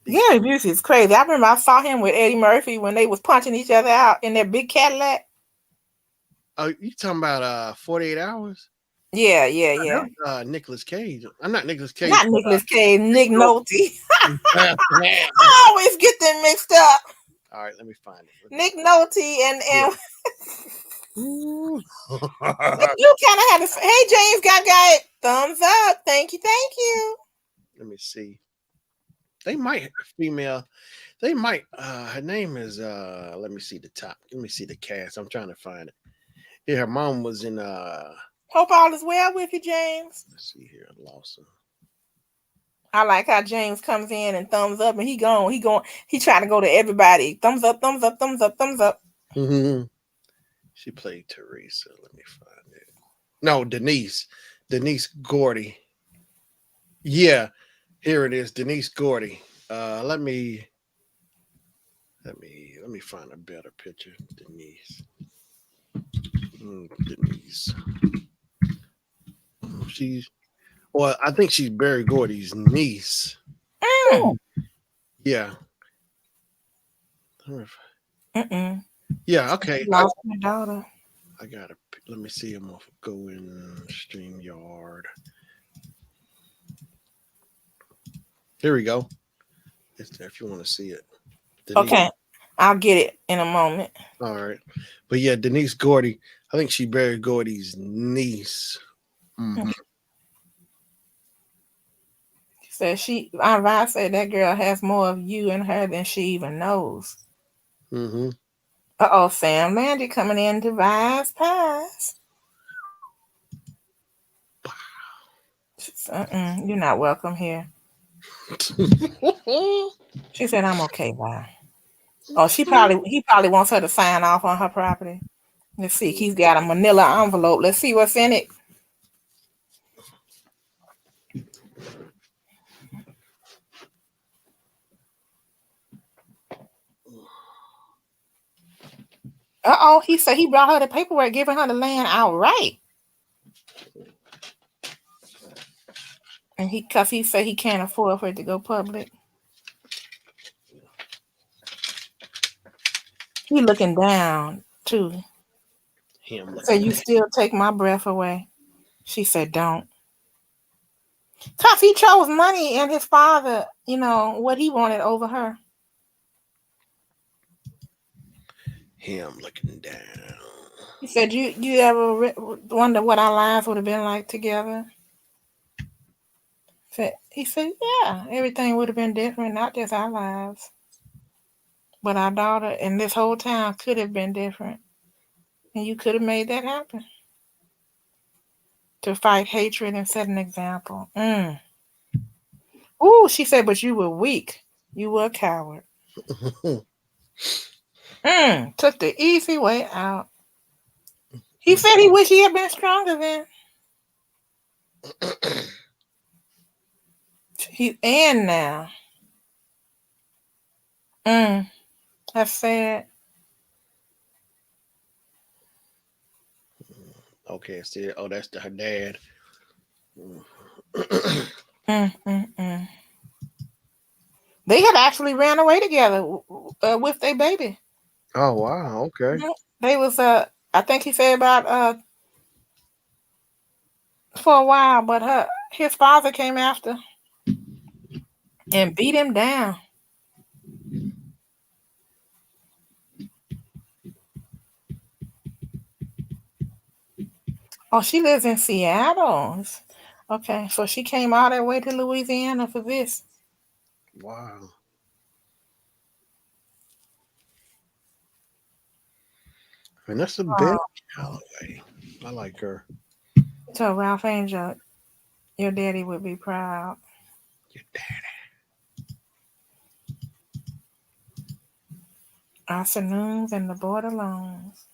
Gary Busey is crazy. I remember I saw him with Eddie Murphy when they was punching each other out in that big Cadillac. Oh, you talking about 48 Hours? Yeah. Nicolas Cage. I'm not Nicolas Cage. Not Nicolas Cage, Nick Nolte. I I always get them mixed up. All right, let me find it. Nick Nolte and Ooh. you kind of had to. Hey, James got it. Thumbs up. Thank you. Let me see. They might have a female. They might. Her name is. Let me see the top. Let me see the cast. I'm trying to find it. Yeah, her mom was in. Hope all is well with you, James. Let's see here, Lawson. I like how James comes in and thumbs up, and he trying to go to everybody. Thumbs up. Mm-hmm. She played Teresa. Let me find it. No, Denise Gordy. Yeah, here it is, Denise Gordy. Let me find a better picture. Denise. Denise. I think she's Barry Gordy's niece. Yeah. Yeah, okay. Lost my daughter. I gotta let me see. I'm gonna go in StreamYard. Here we go. It's there if you want to see it. Denise. Okay, I'll get it in a moment. All right, but yeah, Denise Gordy. I think she Barry Gordy's niece. Mm-hmm. I said that girl has more of you in her than she even knows. Mm-hmm. Sam Landy coming in to Vi's Pies. You're not welcome here. She said, I'm okay, Vi. Oh, he probably wants her to sign off on her property. Let's see. He's got a manila envelope. Let's see what's in it. He said he brought her the paperwork, giving her the land outright. And because he said he can't afford for it to go public. He looking down too. So you still take my breath away. She said, don't. Because he chose money and his father, what he wanted over her. Him looking down. He said, you ever wonder what our lives would have been like together? He said, yeah, everything would have been different, not just our lives. But our daughter and this whole town could have been different. And you could have made that happen. To fight hatred and set an example. Ooh, she said, but you were weak. You were a coward. Took the easy way out. He said he wished he had been stronger then. And now. That's sad. Okay, see, that's her dad. They had actually ran away together with their baby. Oh wow, okay. They was I think he said about for a while, but his father came after and beat him down. Oh, she lives in Seattle. Okay, so she came all that way to Louisiana for this. Wow. And that's a bit Calloway. I like her. So Ralph Angel, your daddy would be proud. Your daddy. Afternoons and the borderlands.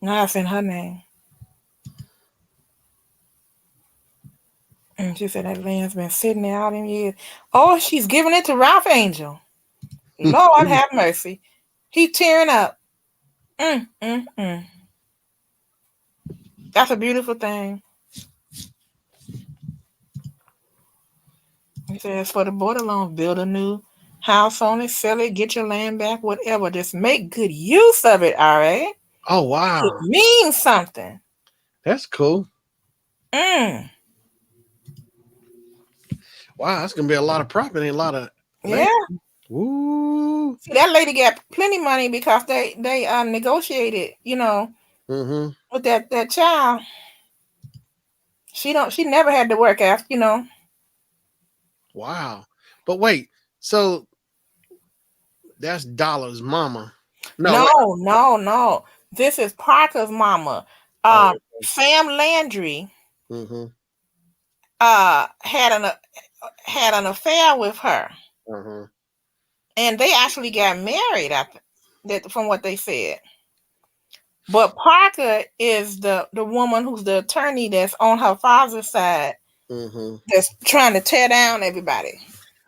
Now it's in her name. And she said that land's been sitting there all them years. Oh, she's giving it to Ralph Angel. Lord have mercy. He's tearing up. That's a beautiful thing. He says for the border loans, build a new house on it, sell it, get your land back, whatever. Just make good use of it, all right? Oh wow. It means something. That's cool. Wow, that's gonna be a lot of property, a lot of yeah. Woo. See, that lady got plenty of money because they negotiated, with that child. She never had to work after, Wow. But wait, so that's Dollar's mama. No. This is Parker's mama. Sam Landry had an affair with her. And they actually got married from what they said. But Parker is the woman who's the attorney that's on her father's side, that's trying to tear down everybody.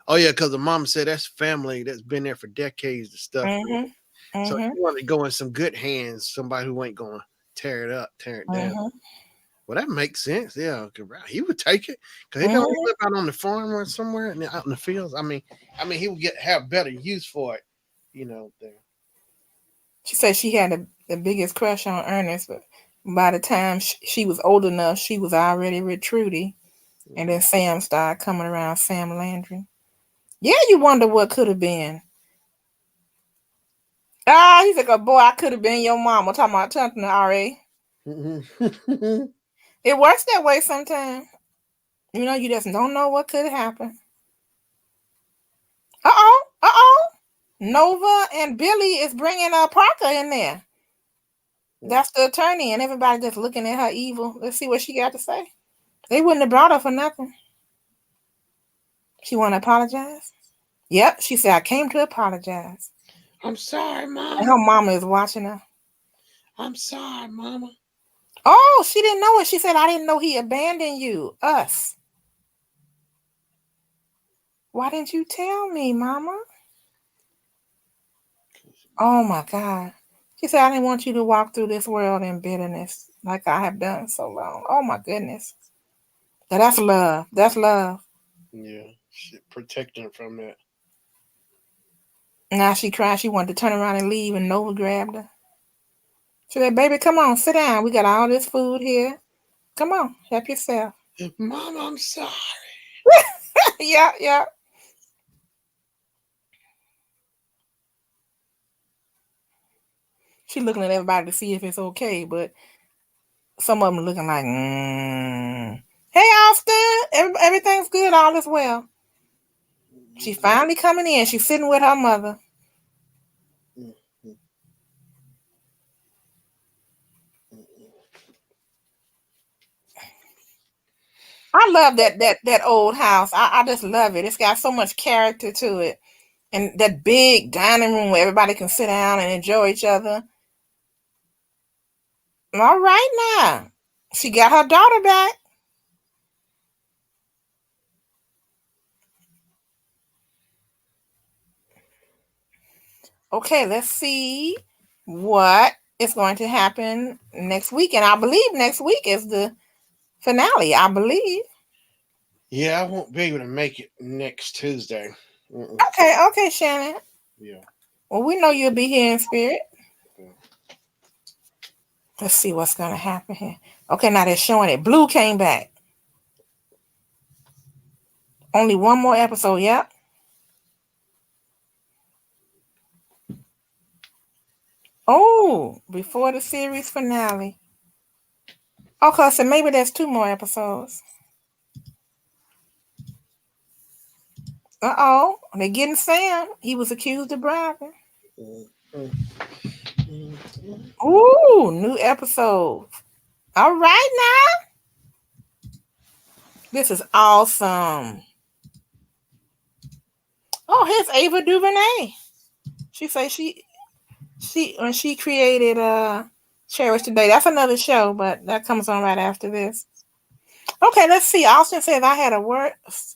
Oh yeah, because the mom said that's family that's been there for decades and stuff. So you want to go in some good hands, somebody who ain't going to tear it down. Well, that makes sense. Yeah, he would take it because he don't live out on the farm or somewhere and out in the fields. I mean, he would have better use for it, there. She said she had the biggest crush on Ernest, but by the time she was old enough, she was already with Trudy. And then Sam started coming around, Sam Landry. Yeah, you wonder what could have been. He's like, boy, I could have been your mama. Talking about something, R.A. It works that way sometimes. You just don't know what could happen. Nova and Billy is bringing Parker in there. That's the attorney, and everybody just looking at her evil. Let's see what she got to say. They wouldn't have brought her for nothing. She want to apologize? Yep, she said, I came to apologize. I'm sorry, Mama. And her mama is watching her. I'm sorry, Mama. Oh, she didn't know it. She said, I didn't know he abandoned you, us. Why didn't you tell me, Mama? Oh, my God. She said, I didn't want you to walk through this world in bitterness like I have done so long. Oh, my goodness. That's love. That's love. Yeah, she protecting her from that. Now she cried. She wanted to turn around and leave, and Nova grabbed her. She said, baby, come on, sit down. We got all this food here. Come on, help yourself. Mama, I'm sorry. Yeah. She looking at everybody to see if it's okay, but some of them looking like, Hey, Austin, everything's good, all is well. She's finally coming in. She's sitting with her mother. I love that old house. I just love it. It's got so much character to it. And that big dining room where everybody can sit down and enjoy each other. All right now. She got her daughter back. Okay, let's see what is going to happen next week. And I believe next week is the finale, I believe. Yeah, I won't be able to make it next Tuesday. Okay, Shannon. Yeah. Well, we know you'll be here in spirit. Let's see what's going to happen here. Okay, now they're showing it. Blue came back. Only one more episode, yep. Oh, before the series finale. Okay, so maybe there's 2 more episodes. Uh-oh, they're getting Sam. He was accused of bribing. Ooh, new episode. All right now. This is awesome. Oh, here's Ava DuVernay. She say she when she created Cherish the Day. That's another show, but that comes on right after this. Okay, let's see. Austin says I had a worse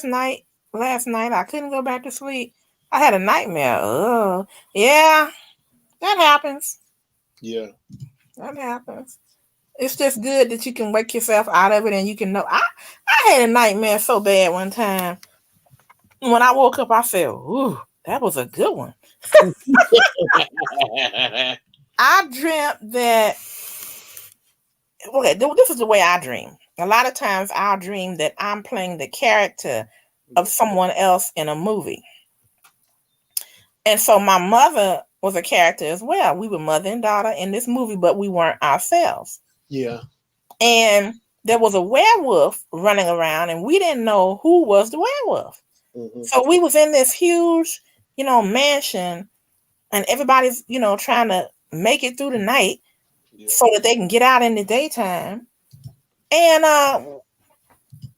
night last night. I couldn't go back to sleep. I had a nightmare. Oh, yeah, that happens. Yeah. That happens. It's just good that you can wake yourself out of it and you can know. I had a nightmare so bad one time. When I woke up, I said, "Ooh, that was a good one." I dreamt that. Okay, this is the way I dream. A lot of times, I'll dream that I'm playing the character of someone else in a movie. And so my mother was a character as well. We were mother and daughter in this movie, but we weren't ourselves. Yeah. And there was a werewolf running around, and we didn't know who was the werewolf. Mm-hmm. So we was in this huge, mansion, and everybody's, trying to make it through the night so that they can get out in the daytime. And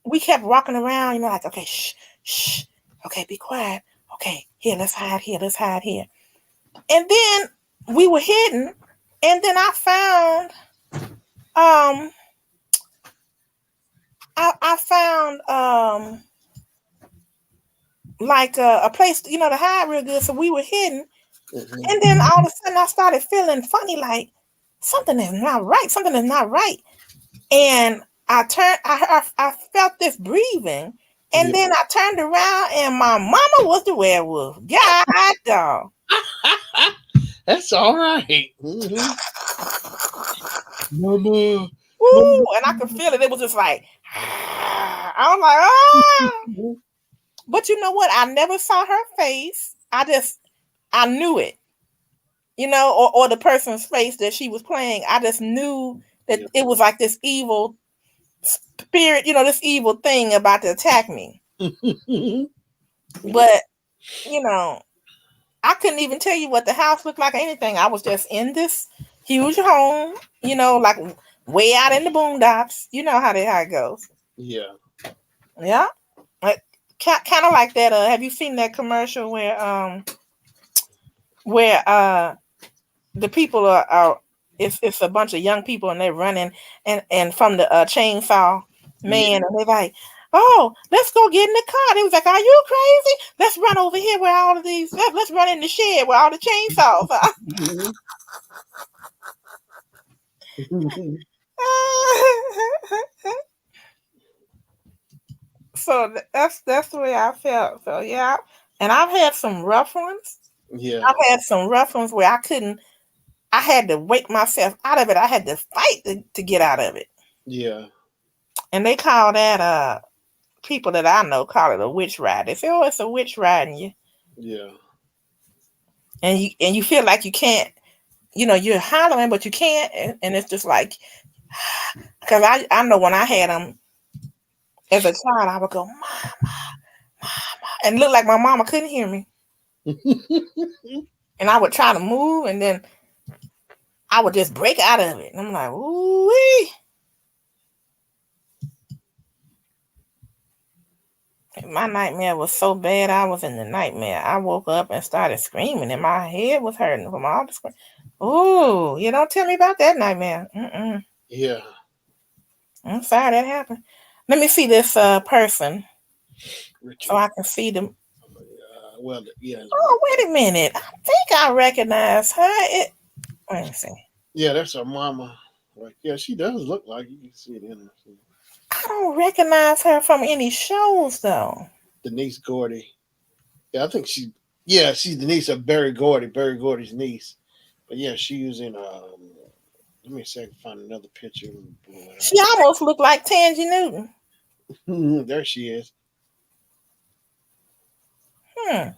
we kept walking around, like, okay, shh, okay, be quiet. Okay, here, let's hide here, And then we were hidden, and then I found I found like a place, to hide real good. So we were hidden, and then all of a sudden I started feeling funny, like something is not right. And I felt this breathing, and then I turned around, and my mama was the werewolf. God dog. That's all right. Mm-hmm. Mama. Ooh, and I could feel it. It was just like, I was like, ah. But you know what? I never saw her face. I knew it, or the person's face that she was playing. I just knew that it was like this evil spirit, this evil thing about to attack me. But, I couldn't even tell you what the house looked like or anything. I was just in this huge home, like way out in the boondocks. You know how it goes. Yeah. Yeah. Like, kind of like that. Have you seen that commercial where the people are it's a bunch of young people and they're running and from the chainsaw man, and they're like, oh, let's go get in the car. They was like, are you crazy? Let's run over here where all of these. Let's run in the shed where all the chainsaws are. So that's the way I felt. So yeah, and I've had some rough ones. Yeah. I've had some rough ones where I had to wake myself out of it. I had to fight to get out of it. Yeah. And they call that people that I know call it a witch ride. They say, oh, it's a witch riding you. Yeah. And you feel like you can't, you're hollering, but you can't. And it's just like, because I know when I had them as a child, I would go, mama, mama, and look like my mama couldn't hear me. And I would try to move, and then I would just break out of it. And I'm like, ooh-wee. My nightmare was so bad. I was in the nightmare. I woke up and started screaming, and my head was hurting from all the screaming. Ooh, you don't tell me about that nightmare. Mm-mm. Yeah. I'm sorry that happened. Let me see this person, Richard. so I can see them. Well, yeah. Oh, wait a minute. I think I recognize her. Let me see. Yeah, that's her mama. Like, yeah, she does look like you can see it in her. I don't recognize her from any shows though. Denise Gordy. Yeah, I think she's the niece of Barry Gordy. Barry Gordy's niece. But yeah, she was in let me see if I can find another picture. She almost looked like Tangi Newton. There she is. All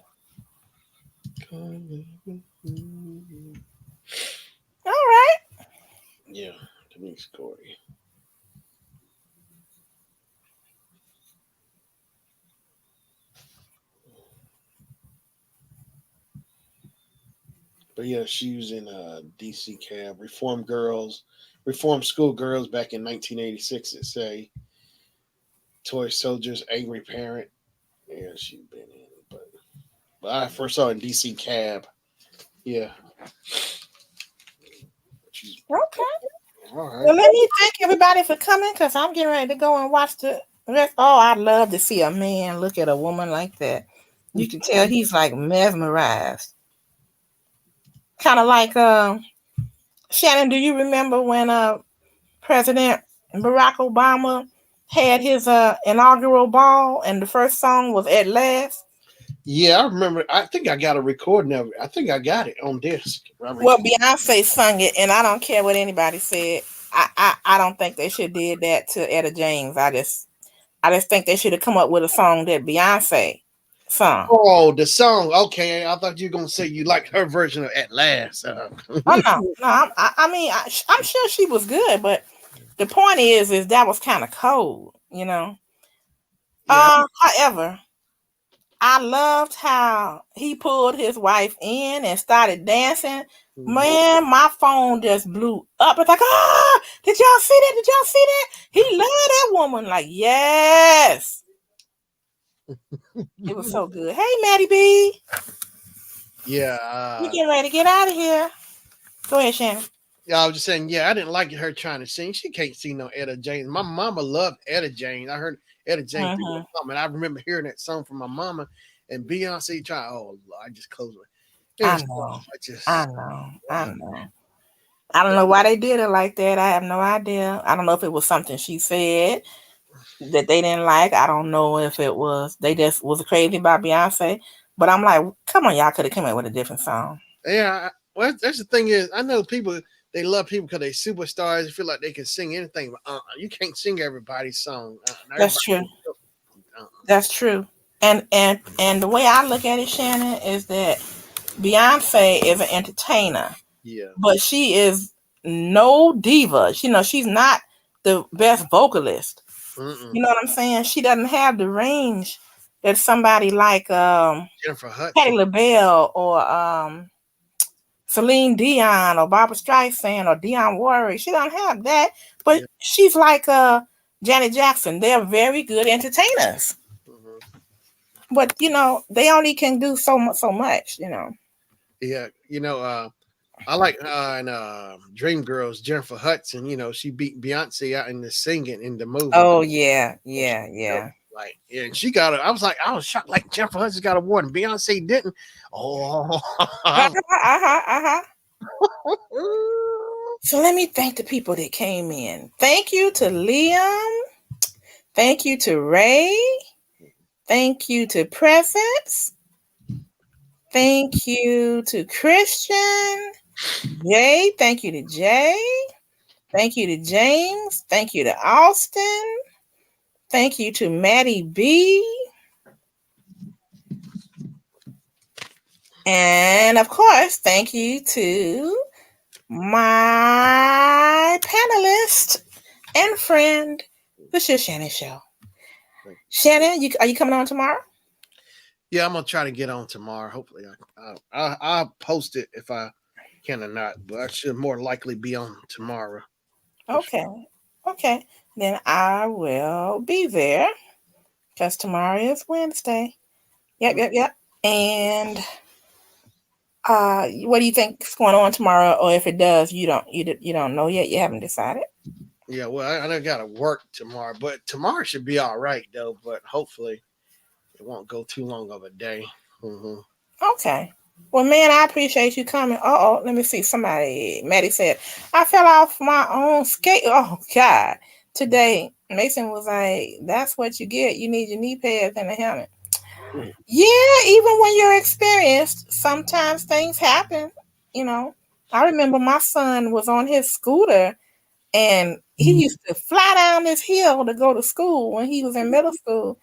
right. Yeah, Denise Gordy. But yeah, she was in DC Cab, Reform School Girls back in 1986. It say Toy Soldiers, Angry Parent. Yeah, she's been in, but I first saw her in DC Cab. Yeah. Okay. All right. Well, let me thank everybody for coming because I'm getting ready to go and watch the rest. Oh, I'd love to see a man look at a woman like that. You can tell he's like mesmerized. Kind of like Shannon, do you remember when President Barack Obama had his inaugural ball and the first song was At Last? Yeah, I remember. I think I got a recording of it. I think I got it on disc. Well, Beyonce sung it, and I don't care what anybody said. I don't think they should did that to Etta James. I just think they should have come up with a song that Beyonce sung. Oh, the song. Okay, I thought you were gonna say you like her version of At Last. Oh no. I mean, I'm sure she was good, but the point is that was kind of cold, you know. Yeah. However, I loved how he pulled his wife in and started dancing. Man, my phone just blew up. It's like, did y'all see that? Did y'all see that? He loved that woman. Like, yes. It was so good. Hey, Maddie B. Yeah. We getting ready to get out of here. Go ahead, Shannon. Yeah, I was just saying, yeah, I didn't like her trying to sing. She can't sing no Etta James. My mama loved Etta James. I heard Etta James through my mama, and I remember hearing that song from my mama and Beyonce trying. Oh, Lord, I just closed it. I know. I know. I don't know why they did it like that. I have no idea. I don't know if it was something she said that they didn't like. I don't know if it was they just was crazy about Beyonce. But I'm like, come on, y'all could have come up with a different song. Yeah, well, that's the thing is, I know people they love people because they superstars. They feel like they can sing anything, but you can't sing everybody's song. That's true. That's true. And the way I look at it, Shannon, is that Beyonce is an entertainer. Yeah. But she is no diva. She's not the best vocalist. Mm-mm. You know what I'm saying? She doesn't have the range that somebody like Jennifer Hudson, Patti LaBelle or Celine Dion or Barbra Streisand or Dionne Warwick. She don't have that. But she's like Janet Jackson. They're very good entertainers. Mm-hmm. But they only can do so much. Yeah, I like in Dreamgirls, Jennifer Hudson. She beat Beyonce out in the singing in the movie. Oh yeah. Like, and she got it. I was shocked. Like Jennifer Hudson got a award and Beyonce didn't. Oh. So let me thank the people that came in. Thank you to Liam. Thank you to Ray. Thank you to Presence. Thank you to Christian. Jay. Thank you to Jay. Thank you to James. Thank you to Austin. Thank you to Maddie B. And of course, thank you to my panelist and friend, the Shannon Show. Shannon, are you coming on tomorrow? Yeah, I'm gonna try to get on tomorrow. Hopefully, I'll post it if I can or not, but I should more likely be on tomorrow. Okay. Then I will be there because tomorrow is Wednesday. Yep. And what do you think is going on tomorrow? Or if it does, you don't know yet. You haven't decided. Yeah, well, I got to work tomorrow, but tomorrow should be all right though. But hopefully, it won't go too long of a day. Mm-hmm. Okay. Well, man, I appreciate you coming. Let me see. Maddie said, I fell off my own skate. Oh, God. Today, Mason was like, that's what you get. You need your knee pads and a helmet. Yeah, even when you're experienced, sometimes things happen. I remember my son was on his scooter and he used to fly down this hill to go to school when he was in middle school.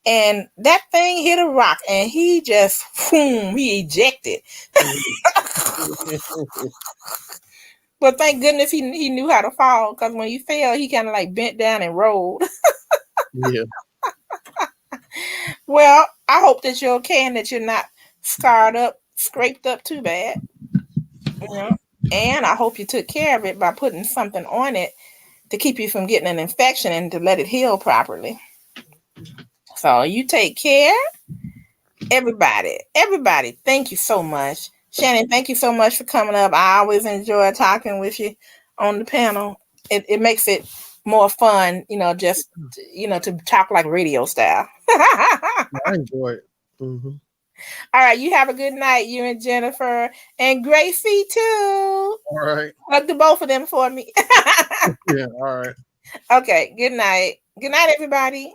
And that thing hit a rock and he just, he ejected. But thank goodness he knew how to fall, because when he fell, he kind of like bent down and rolled. Yeah. Well, I hope that you're okay and that you're not scraped up too bad. And I hope you took care of it by putting something on it to keep you from getting an infection and to let it heal properly. So you take care. Everybody, thank you so much. Shannon, thank you so much for coming up. I always enjoy talking with you on the panel. It makes it more fun, just to talk like radio style. I enjoy it. Mm-hmm. All right, you have a good night, you and Jennifer, and Gracie too. All right. Hug the both of them for me. Yeah. All right. Okay. Good night. Good night, everybody.